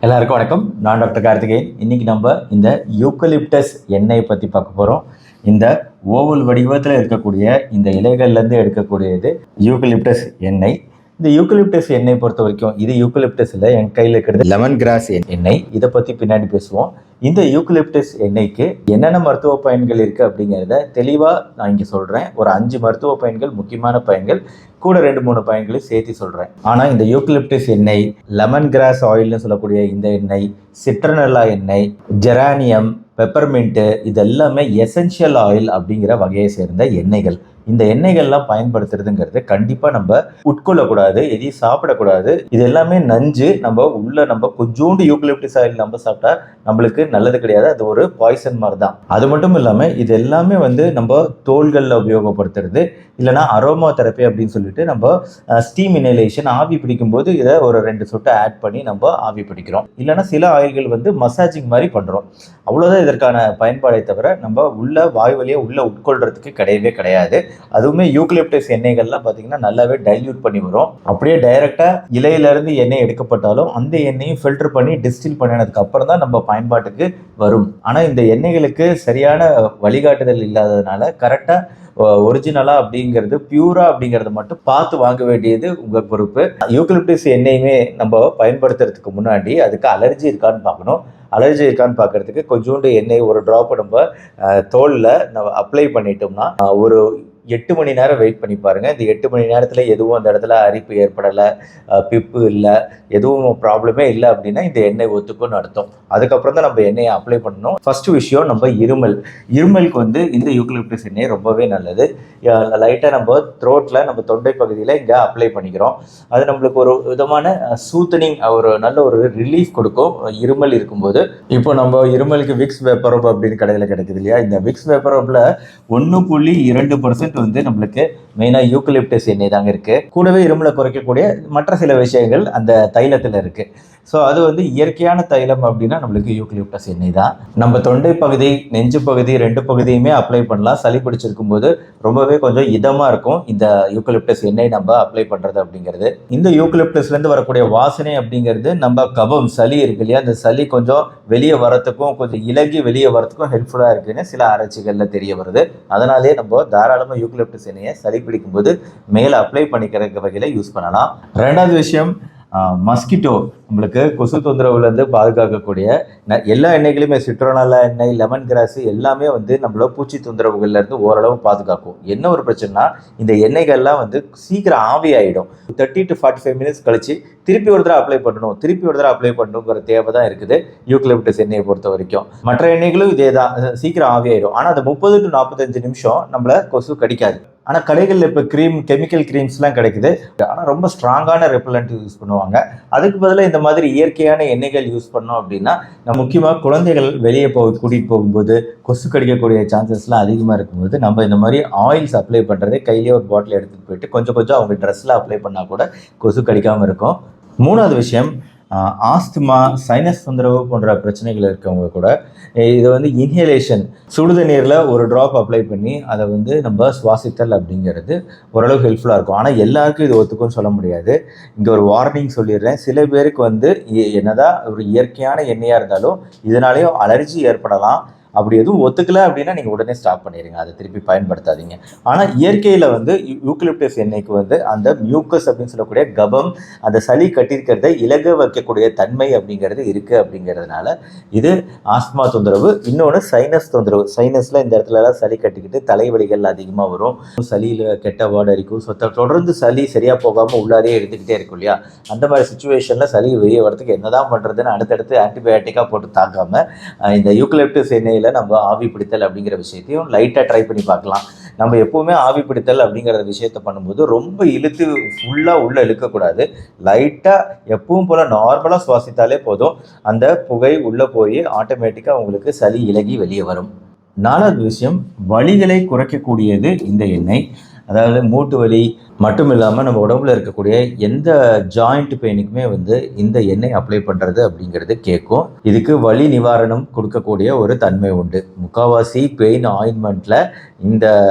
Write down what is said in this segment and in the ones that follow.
எல்லாருக்கும் வணக்கம். நான் டாக்டர் கார்த்திகேயன். இன்னைக்கு நம்ம இந்த யூக்கலிப்டஸ் எண்ணெயை பற்றி பார்க்க போகிறோம். இந்த ஓவல் வடிவத்தில் இருக்கக்கூடிய இந்த இலைகள்லேருந்து எடுக்கக்கூடியது யூக்கலிப்டஸ் எண்ணெய். இந்த யூக்கலிப்டஸ் எண்ணெய் பொறுத்த வரைக்கும் இது யூக்கலிப்டஸில் என் கையில் இருக்கிறது லெமன் கிராஸ் எண்ணெய். இதை பற்றி பின்னாடி பேசுவோம். இந்த யூக்கலிப்டஸ் எண்ணெய்க்கு என்னென்ன மருத்துவ பயன்கள் இருக்குது அப்படிங்கிறத தெளிவாக நான் இங்கே சொல்கிறேன். ஒரு 5 மருத்துவ பயன்கள், முக்கியமான பயன்கள், கூட 2-3 பயன்களை சேர்த்து சொல்கிறேன். ஆனால் இந்த யூக்கலிப்டஸ் எண்ணெய், லெமன் கிராஸ் ஆயில்னு சொல்லக்கூடிய இந்த எண்ணெய், சிட்ரனல்லா எண்ணெய், ஜெரானியம், பெப்பர்மிண்ட்டு, இது எல்லாமே எசென்ஷியல் ஆயில் அப்படிங்கிற வகையை சேர்ந்த எண்ணெய்கள். இந்த எண்ணெய்கள்லாம் பயன்படுத்துறதுங்கிறது கண்டிப்பாக நம்ம உட்கொள்ளக்கூடாது, எதையும் சாப்பிடக்கூடாது. இது எல்லாமே நஞ்சு. நம்ம கொஞ்சோண்டு யூக்கலிப்டஸ் ஆயில் நம்ம சாப்பிட்டா நம்மளுக்கு நல்லது கிடையாது. அது ஒரு பாய்சன் மாதிரி தான். அது மட்டும் இல்லாமல் இது எல்லாமே நம்ம தோள்களில் உபயோகப்படுத்துறது, இல்லைனா அரோமா தெரப்பி அப்படின்னு சொல்லிட்டு நம்ம ஸ்டீம் இனலேஷன், ஆவி பிடிக்கும்போது இதை ஒரு 2 சொட்டு ஆட் பண்ணி நம்ம ஆவி பிடிக்கிறோம். இல்லைனா சில ஆயில்கள் மசாஜிங் மாதிரி பண்ணுறோம். அவ்வளோதான் இதற்கான பயன்பாடை தவிர நம்ம வாய் வழியாக உட்கொள்றதுக்கு கிடையவே கிடையாது. அதுவுமே யூக்கலிப்டஸ் எண்ணெய்கள்லாம் பார்த்தீங்கன்னா நல்லாவே டைல்யூட் பண்ணி வரும். அப்படியே டைரெக்டாக இலையிலேருந்து எண்ணெய் எடுக்கப்பட்டாலும் அந்த எண்ணெயும் ஃபில்டர் பண்ணி டிஸ்டில் பண்ணினதுக்கு அப்புறம் தான் நம்ம பயன்பாட்டுக்கு வரும். ஆனால் இந்த எண்ணெய்களுக்கு சரியான வழிகாட்டுதல் இல்லாததுனால கரெக்டாக ஒரிஜினலாக அப்படிங்கிறது, பியூரா அப்படிங்கிறத மட்டும் பார்த்து வாங்க வேண்டியது உங்கள் பொறுப்பு. யூக்கலிப்டஸ் எண்ணெயுமே நம்ம பயன்படுத்துறதுக்கு முன்னாடி அதுக்கு அலர்ஜி இருக்கான்னு பார்க்கணும். அலர்ஜி இருக்கான்னு பார்க்கறதுக்கு கொஞ்சோண்டு எண்ணெய் ஒரு ட்ராப் நம்ம தோலில் நம்ம அப்ளை பண்ணிட்டோம்னா ஒரு 8 மணி நேரம் வெயிட் பண்ணி பாருங்கள். இந்த 8 மணி நேரத்தில் எதுவும் அந்த இடத்துல அரிப்பு ஏற்படலை, பிப்பு இல்லை, எதுவும் ப்ராப்ளமே இல்லை அப்படின்னா இந்த எண்ணெய் ஒத்துக்குன்னு அர்த்தம். அதுக்கப்புறம் தான் நம்ம எண்ணெயை அப்ளை பண்ணணும். ஃபர்ஸ்ட் விஷயம், நம்ம இருமலுக்கு இந்த யூக்கலிப்டஸ் எண்ணெய் ரொம்பவே நல்லது. லைட்டாக நம்ம த்ரோட்டில், நம்ம தொண்டை பகுதியில் இங்கே அப்ளை பண்ணிக்கிறோம். அது நம்மளுக்கு ஒரு விதமான சூத்தனிங், ஒரு நல்ல ஒரு ரிலீஃப் கொடுக்கும் இருமல் இருக்கும்போது. இப்போ நம்ம இருமலுக்கு விக்ஸ் வேப்பரோப் அப்படின்னு கடையில் கிடைக்குது இல்லையா? இந்த விக்ஸ் வேப்பரோப்பில் 1.2% நம்மளுக்கு மெயினாக யூக்கலிப்டஸ் எண்ணெய் தாங்க இருக்குது. கூடவே இருமலை குறைக்கக்கூடிய மற்ற சில விஷயங்கள் அந்த தைலத்தில் இருக்குது. ஸோ அது இயற்கையான தைலம் அப்படின்னா நம்மளுக்கு யூக்கலிப்டஸ் எண்ணெய் தான். நம்ம தொண்டை பகுதி, நெஞ்சு பகுதி 2 பகுதியுமே அப்ளை பண்ணலாம். சளி பிடிச்சிருக்கும் போது ரொம்பவே கொஞ்சம் இதமாக இருக்கும் இந்த யூக்கலிப்டஸ் எண்ணெய் நம்ம அப்ளை பண்ணுறது அப்படிங்கிறது. இந்த யூக்கலிப்டஸ்லேருந்து வரக்கூடிய வாசனை அப்படிங்கிறது நம்ம கபம், சளி இருக்கு இல்லையா, அந்த சளி கொஞ்சம் வெளியே வரத்துக்கும், கொஞ்சம் இலகி வெளியே வரத்துக்கும் ஹெல்ப்ஃபுல்லாக இருக்குன்னு சில ஆராய்ச்சிகளில் தெரிய வருது. அதனாலே நம்ம தாராளமாக யூக்கலிப்டஸ் எண்ணெயை சளி பிடிக்கும்போது மேலே அப்ளை பண்ணிக்கிற வகையில் யூஸ் பண்ணலாம். 2வது விஷயம், மஸ்கிட்டோ, நம்மளுக்கு கொசு தொந்தரவுலேருந்து பாதுகாக்கக்கூடிய எல்லா எண்ணெய்களுமே, சிட்ரோனல்லா எண்ணெய், லெமன் கிராஸ் எல்லாமே நம்மள பூச்சி தொந்தரவுகள்லேருந்து ஓரளவு பாதுகாக்கும். என்ன ஒரு பிரச்சனைனா, இந்த எண்ணெய்கள்லாம் சீக்கிரம் ஆவி ஆகிடும். 30 to 45 மினிட்ஸ் கழிச்சு திருப்பி ஒரு தடவை அப்ளை பண்ணணுங்கிற தேவை தான் இருக்குது யூக்கலிப்டஸ் எண்ணெயை பொறுத்த வரைக்கும். மற்ற எண்ணெய்களும் இதே தான், சீக்கிரம் ஆவி ஆகிடும். ஆனால் அது 30 to 45 நிமிஷம் நம்மளை கொசு கடிக்காது. ஆனால் கடைகளில் இப்போ கெமிக்கல் க்ரீம்ஸ்லாம் கிடைக்குது. ஆனால் ரொம்ப ஸ்ட்ராங்கான ரெப்பலண்ட் யூஸ் பண்ணுவாங்க. அதுக்கு பதிலாக இந்த மாதிரி இயற்கையான எண்ணெய்கள் யூஸ் பண்ணோம் அப்படின்னா, நம்ம முக்கியமாக குழந்தைகள் வெளியே கூட்டிகிட்டு போகும்போது கொசு கடிக்கக்கூடிய சான்சஸ்லாம் அதிகமாக இருக்கும்போது நம்ம இந்த மாதிரி ஆயில்ஸ் அப்ளை பண்ணுறது, கையிலேயே ஒரு பாட்டில் எடுத்துகிட்டு போயிட்டு கொஞ்சம் அவங்க ட்ரெஸ்ஸில் அப்ளை பண்ணால் கூட கொசு கடிக்காமல் இருக்கும். 3வது விஷயம், ஆஸ்துமா, சைனஸ் தொந்தரவு போன்ற பிரச்சனைகள் இருக்கவங்க கூட இது இன்ஹேலேஷன், சுடுதண்ணீரில் ஒரு ட்ராப் அப்ளை பண்ணி அதை நம்ம சுவாசித்தல் அப்படிங்கிறது ஓரளவு ஹெல்ப்ஃபுல்லாக இருக்கும். ஆனால் எல்லாருக்கும் இது ஒத்துக்கும்னு சொல்ல முடியாது. இங்கே ஒரு வார்னிங் சொல்லிடுறேன். சில பேருக்கு என்னதான் ஒரு இயற்கையான எண்ணெயாக இருந்தாலும் இதனாலேயும் அலர்ஜி ஏற்படலாம். அப்படி எதுவும் ஒத்துக்கலை அப்படின்னா நீங்கள் உடனே ஸ்டாப் பண்ணிடுங்க, அதை திருப்பி பயன்படுத்தாதீங்க. ஆனால் இயற்கையில் யூக்கலிப்டஸ் எண்ணெய்க்கு அந்த மியூக்கஸ் அப்படின்னு சொல்லக்கூடிய கபம், அந்த சளி கட்டியிருக்கிறத இலக வைக்கக்கூடிய தன்மை அப்படிங்கிறது இருக்குது. அப்படிங்கிறதுனால இது ஆஸ்துமா தொந்தரவு. இன்னொன்று சைனஸ் தொந்தரவு. சைனஸில் இந்த இடத்துலலாம் சளி கட்டிக்கிட்டு தலைவலிகள் அதிகமாக வரும், சளியில் கெட்ட வாடை அடிக்கும். தொடர்ந்து சளி சரியாக போகாமல் உள்ளாரே எடுத்துக்கிட்டே இருக்கும் இல்லையா? அந்த மாதிரி சுச்சுவேஷனில் சளி வெளியே வரதுக்கு என்னதான் பண்ணுறதுன்னு அடுத்தடுத்து ஆன்டிபயோட்டிக்காக போட்டு தாக்காமல் இந்த யூக்கலிப்டஸ் எண்ணெயில் நம்ம ஆவி பிடித்தல் அப்படிங்கிற விஷயத்தையும் லைட்டாக ட்ரை பண்ணி பார்க்கலாம். நம்ம எப்போவுமே ஆவி பிடித்தல் அப்படிங்கிற விஷயத்தை பண்ணும்போது ரொம்ப இழுத்து ஃபுல்லாக உள்ளே இழுக்கக்கூடாது. லைட்டாக எப்பவும் போல் நார்மலாக சுவாசித்தாலே போதும். அந்த புகை உள்ளே போய் ஆட்டோமேட்டிக்காக உங்களுக்கு சளி இலகி வெளியே வரும். 4வது விஷயம், வலிகளை குறைக்கக்கூடியது இந்த எண்ணெய். அதாவது மூட்டு வலி மட்டும் இல்லாமல் நம்ம உடம்புல இருக்கக்கூடிய எந்த ஜாயிண்ட் பெயினுக்குமே இந்த எண்ணெய் அப்ளை பண்ணுறது அப்படிங்கிறது கேட்கும். இதுக்கு வலி நிவாரணம் கொடுக்கக்கூடிய ஒரு தன்மை உண்டு. முக்கால்வாசி பெயின் ஆயின்மெண்ட்டில் இந்த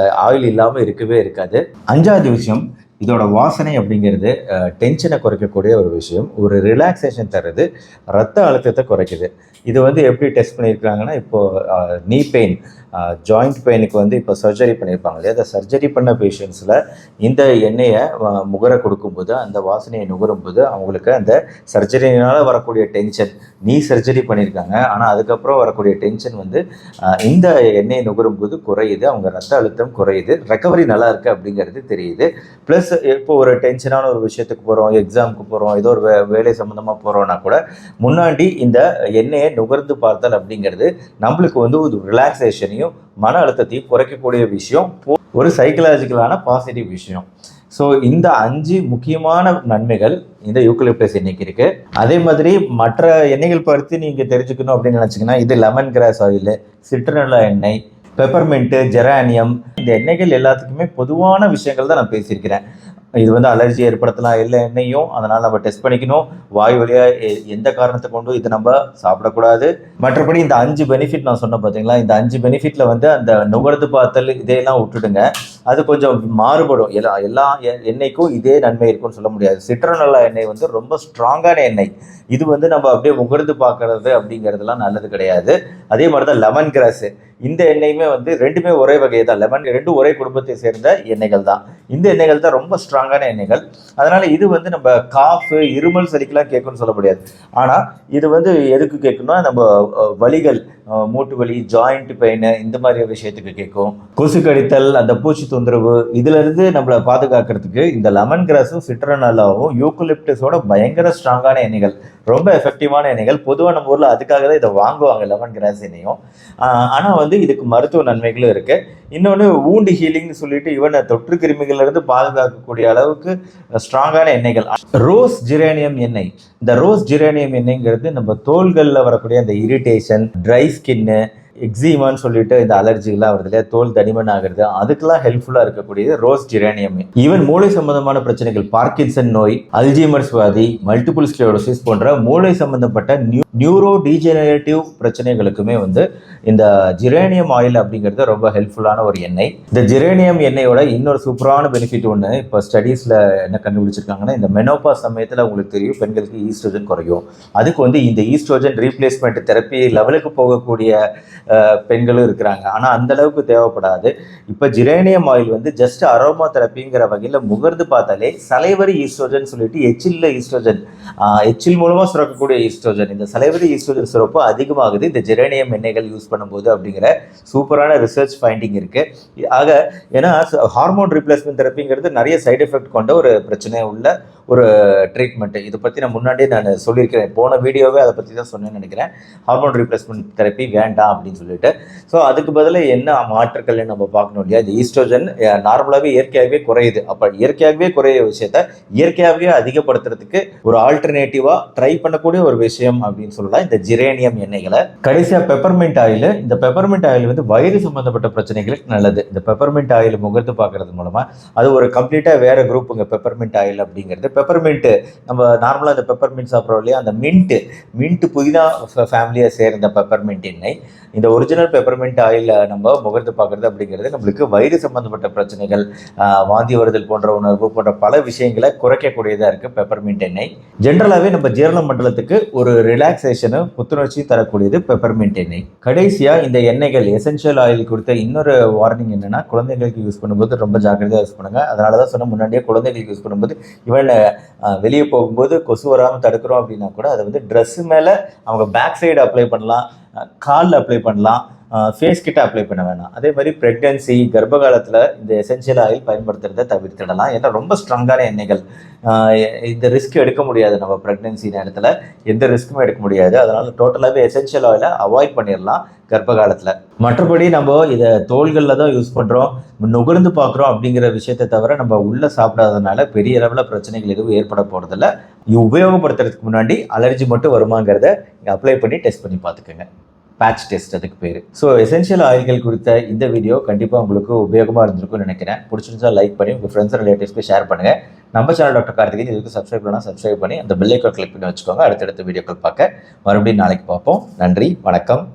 ஆயில் இல்லாமல் இருக்கவே இருக்காது. 5வது விஷயம், இதோட வாசனை அப்படிங்கிறது டென்ஷனை குறைக்கக்கூடிய ஒரு விஷயம், ஒரு ரிலாக்ஸேஷன் தருது, ரத்த அழுத்தத்தை குறைக்குது. இது வந்து எப்படி டெஸ்ட் பண்ணியிருக்காங்கன்னா, இப்போது நீ பெயின், ஜாயிண்ட் பெயினுக்கு வந்து இப்போ சர்ஜரி பண்ணியிருப்பாங்க இல்லையா, அந்த சர்ஜரி பண்ண பேஷண்ட்ஸில் இந்த எண்ணெயை முகர கொடுக்கும்போது, அந்த வாசனையை நுகரும்போது அவங்களுக்கு அந்த சர்ஜரினால் வரக்கூடிய டென்ஷன், நீ சர்ஜரி பண்ணியிருக்காங்க ஆனால் அதுக்கப்புறம் வரக்கூடிய டென்ஷன் வந்து இந்த எண்ணெயை நுகரும்போது குறையுது, அவங்க ரத்த அழுத்தம் குறையுது, ரெக்கவரி நல்லா இருக்குது அப்படிங்கிறது தெரியுது. ப்ளஸ் இப்போ ஒரு டென்ஷனான ஒரு விஷயத்துக்கு போகிறோம், எக்ஸாமுக்கு போகிறோம், ஏதோ ஒரு வேலை சம்மந்தமாக போகிறோன்னா கூட முன்னாடி இந்த எண்ணெயை நுகர்ந்து பார்த்தல் அப்படிங்கிறது நம்மளுக்கு வந்து ஒரு ரிலாக்ஸேஷனையும் மன அழுத்தத்தையும் குறைக்கக்கூடிய விஷயம், ஒரு சைக்கலாஜிக்கலான பாசிட்டிவ் விஷயம். ஸோ இந்த 5 முக்கியமான நன்மைகள் இந்த யூக்கலிப்டஸ் எண்ணெய்க்கு இருக்குது. அதே மாதிரி மற்ற எண்ணெய்கள் பற்றி நீங்கள் தெரிஞ்சுக்கணும் அப்படின்னு நினச்சிங்கன்னா, இது லெமன் கிராஸ் ஆயில், சிட்ரனல்லா எண்ணெய், பெப்பர்மெண்ட்டு, ஜெரானியம், இந்த எண்ணெய்கள் எல்லாத்துக்குமே பொதுவான விஷயங்கள் தான் நான் பேசியிருக்கிறேன். இது வந்து அலர்ஜி ஏற்படுத்தலாம் எல்லா எண்ணெயும், அதனால் நம்ம டெஸ்ட் பண்ணிக்கணும். வாய் வழியாக எந்த காரணத்தை கொண்டும் இதை நம்ம சாப்பிடக்கூடாது. மற்றபடி இந்த 5 பெனிஃபிட் நான் சொன்னேன் பார்த்தீங்களா, இந்த 5 பெனிஃபிட்டில் வந்து அந்த நுகர்ந்து பார்த்தல் இதையெல்லாம் விட்டுடுங்க. அது கொஞ்சம் மாறுபடும். எல்லா எண்ணெய்க்கும் இதே நன்மை இருக்குன்னு சொல்ல முடியாது. சிட்ரனல்லா எண்ணெய் வந்து ரொம்ப ஸ்ட்ராங்கான எண்ணெய். இது வந்து நம்ம அப்படியே முகர்ந்து பார்க்கறது அப்படிங்கிறதுலாம் நல்லது கிடையாது. அதே மாதிரி தான் லெமன் கிராஸு, இந்த எண்ணெயுமே வந்து ரெண்டுமே ஒரே வகை தான். லெமன் ரெண்டும் ஒரே குடும்பத்தை சேர்ந்த எண்ணெய்கள் தான். இந்த எண்ணெய்கள் தான் ரொம்ப ஸ்ட்ராங்கான எண்ணெய்கள். அதனால் இது வந்து நம்ம காஃபு, இருமல், சளிக்கெல்லாம் கேட்கும்னு சொல்ல முடியாது. ஆனால் இது வந்து எதுக்கு கேட்கணும்னா, நம்ம வலிகள், மூட்டு வலி, ஜாயிண்ட் பெயின், இந்த மாதிரி விஷயத்துக்கு கேட்கும். கொசு கடித்தல், அந்த பூச்சி தொந்தரவு, இதிலிருந்து நம்மளை பாதுகாக்கிறதுக்கு இந்த லெமன் கிராஸும் சிட்ரனல்லாவும் யூக்கலிப்டஸோட பயங்கர ஸ்ட்ராங்கான எண்ணெய்கள், ரொம்ப எஃபெக்டிவான எண்ணெய்கள். பொதுவாக நம்ம ஊரில் அதுக்காக தான் இதை வாங்குவாங்க, லெமன் கிராஸ் எண்ணெயும். ஆனால் வந்து இதுக்கு மருத்துவ நன்மைகளும் இருக்குது. இன்னொன்று வூண்டு ஹீலிங்னு சொல்லிட்டு இவனை தொற்று கிருமிகளிலிருந்து பாதுகாக்கக்கூடிய அளவுக்கு ஸ்ட்ராங்கான எண்ணெய்கள். ரோஸ் ஜெரானியம் எண்ணெய், இந்த ரோஸ் ஜெரானியம் எண்ணெய்ங்கிறது நம்ம தோள்களில் வரக்கூடிய அந்த இரிட்டேஷன், ட்ரை ஸ்கின்னு, எக்ஸிமான்னு சொல்லிட்டு இந்த அலர்ஜிகள்லாம் வருது இல்லையா, தோல் தடிமன் ஆகிறது, அதுக்கெல்லாம் ஹெல்ப்ஃபுல்லாக இருக்கக்கூடியது ரோஸ் ஜெரானியம். ஈவன் மூளை சம்பந்தமான பிரச்சனைகள், பார்க்கின்சன் நோய், அல்ஜீமர்ஸ் வியாதி, மல்டிபிள் ஸ்க்ளரோசிஸ் போன்ற மூளை சம்பந்தப்பட்ட நியூரோ டீஜெனரேட்டிவ் பிரச்சனைகளுக்குமே வந்து இந்த ஜெரானியம் ஆயில் அப்படிங்கிறது ரொம்ப ஹெல்ப்ஃபுல்லான ஒரு எண்ணெய். இந்த ஜெரானியம் எண்ணெயோட இன்னொரு சூப்பரான பெனிஃபிட் ஒன்று இப்போ ஸ்டடீஸில் என்ன கண்டுபிடிச்சிருக்காங்கன்னா, இந்த மெனோபாஸ் சமயத்தில் உங்களுக்கு தெரியும் பெண்களுக்கு ஈஸ்ட்ரோஜன் குறையும். அதுக்கு வந்து இந்த ஈஸ்ட்ரோஜன் ரீப்ளேஸ்மெண்ட் தெரப்பி லெவலுக்கு போகக்கூடிய பெண்களும் இருக்கிறாங்க. ஆனால் அந்த அளவுக்கு தேவைப்படாது. இப்போ ஜெரானியம் ஆயில் வந்து ஜஸ்ட் அரோமா தெரப்பிங்கிற வகையில் முகர்ந்து பார்த்தாலே சலைவரி ஈஸ்ட்ரோஜன் சொல்லிட்டு எச்சில் ஈஸ்ட்ரோஜன், எச்சில் மூலமாக சுரக்கக்கூடிய ஈஸ்ட்ரோஜன், இந்த சலைவரி ஈஸ்ட்ரோஜன் சுரப்பு அதிகமாகுது இந்த ஜெரானியம் எண்ணெய்கள் யூஸ் பண்ணும்போது அப்படிங்கிற சூப்பரான ரிசர்ச் ஃபைண்டிங் இருக்குது. ஆக ஏன்னா ஹார்மோன் ரீப்ளேஸ்மெண்ட் தெரப்பிங்கிறது நிறைய சைடு எஃபெக்ட் கொண்ட ஒரு பிரச்சனை உள்ள ஒரு ட்ரீட்மெண்ட்டு. இதை பற்றி நான் முன்னாடியே நான் சொல்லியிருக்கிறேன், போன வீடியோவே அதை பற்றி தான் சொன்னேன்னு நினைக்கிறேன். ஹார்மோன் ரீப்ளேஸ்மெண்ட் தெரப்பி வேண்டாம் அப்படின்னு சொல்லிட்டு. ஸோ அதுக்கு பதிலாக என்ன மாற்றுக்கள்னு நம்ம பார்க்கணும் இல்லையா. இந்த ஈஸ்ட்ரோஜன் நார்மலாகவே இயற்கையாகவே குறையுது. அப்போ இயற்கையாகவே குறைய விஷயத்த இயற்கையாகவே அதிகப்படுத்துறதுக்கு ஒரு ஆல்டர்னேட்டிவாக ட்ரை பண்ணக்கூடிய ஒரு விஷயம் அப்படின்னு சொல்லலாம் இந்த ஜெரானியம் எண்ணெய்களை. கடைசியாக பெப்பர்மெண்ட் ஆயில், இந்த பெப்பர்மெண்ட் ஆயில் வந்து வயிறு சம்பந்தப்பட்ட பிரச்சனைகளுக்கு நல்லது. இந்த பெப்பர்மெண்ட் ஆயில் முகர்ந்து பார்க்கறது மூலமாக அது ஒரு கம்ப்ளீட்டாக வேற குரூப்புங்க பெப்பர்மெண்ட் ஆயில் அப்படிங்கிறது. பெப்பர்மெண்ட்டு நம்ம நார்மலாக இந்த பெப்பர்மெண்ட் சாப்பிட்றோம் இல்லையா, அந்த மின்ட்டு புதினா ஃபேமிலியை சேர்ந்த பெப்பர்மெண்ட் எண்ணெய். இந்த ஒரிஜினல் பெப்பர்மெண்ட் ஆயில் நம்ம முகர்ந்து பார்க்குறது அப்படிங்கிறது நம்மளுக்கு வயிறு சம்மந்தப்பட்ட பிரச்சனைகள், வாந்தி வருதல் போன்ற உணர்வு போன்ற பல விஷயங்களை குறைக்கக்கூடியதாக இருக்குது பெப்பர்மெண்ட் எண்ணெய். ஜென்ரலாகவே நம்ம ஜீரண மண்டலத்துக்கு ஒரு ரிலாக்ஸேஷனும் புத்துணர்ச்சியும் தரக்கூடியது பெப்பர்மெண்ட் எண்ணெய். கடைசியாக இந்த எண்ணெய்கள் எசென்ஷியல் ஆயில் கொடுத்த இன்னொரு வார்னிங் என்னென்னா, குழந்தைங்களுக்கு யூஸ் பண்ணும்போது ரொம்ப ஜாக்கிரதையாக யூஸ் பண்ணுங்கள். அதனால தான் சொன்ன முன்னாடியே குழந்தைங்களுக்கு யூஸ் பண்ணும்போது இவன் வெளியே போகும்போது கொசு வராமல் தடுக்கிறோம் அப்படின்னா கூட அதை வந்து ட்ரெஸ்ஸு மேலே அவங்க பேக் சைடு அப்ளை பண்ணலாம், காலில் அப்ளை பண்ணலாம், ஃபேஸ் கிட்ட அப்ளை பண்ண வேணாம். அதே மாதிரி ப்ரெக்னன்சி, கர்ப்ப காலத்தில் இந்த எசென்ஷியல் ஆயில் பயன்படுத்துறதை தவிர்த்திடலாம். ஏன்னா ரொம்ப ஸ்ட்ராங்கான எண்ணெய்கள், இந்த ரிஸ்க் எடுக்க முடியாது. நம்ம ப்ரெக்னன்சி நேரத்தில் எந்த ரிஸ்க்குமே எடுக்க முடியாது. அதனால் டோட்டலாகவே எசென்ஷியல் ஆயிலை அவாய்ட் பண்ணிடலாம் கர்ப்ப காலத்தில். மற்றபடி நம்ம இதை தோள்களில் தான் யூஸ் பண்ணுறோம், நுகர்ந்து பார்க்குறோம் அப்படிங்கிற விஷயத்தை தவிர நம்ம உள்ளே சாப்பிடாதனால பெரிய அளவில் பிரச்சனைகள் எதுவும் ஏற்பட போகிறதில்ல. உபயோகப்படுத்துறதுக்கு முன்னாடி அலர்ஜி மட்டும் வருமாங்கிறத அப்ளை பண்ணி டெஸ்ட் பண்ணி பார்த்துக்கோங்க. பேட்ச் டெஸ்ட் அதுக்கு பேர். ஸோ எசென்ஷியல் ஆயில்கள் குறித்த இந்த வீடியோ கண்டிப்பாக உங்களுக்கு உபயோகமாக இருந்திருக்கும்னு நினைக்கிறேன். பிடிச்சிருந்தா லைக் பண்ணி உங்கள் ஃப்ரெண்ட்ஸ் அண்ட் ரிலேட்டிவ்ஸ்க்கு ஷேர் பண்ணுங்கள். நம்ம சேனல் டாக்டர் கார்த்திகேயன் இதுக்கு சப்ஸ்கிரைப் பண்ணால் சப்ஸ்கிரைப் பண்ணி அந்த பெல் ஐக்கான் கிளிக் பண்ணி வச்சுக்கோங்க. அடுத்தடுத்த வீடியோக்கள் பார்க்க மறுபடியும் நாளைக்கு பார்ப்போம். நன்றி, வணக்கம்.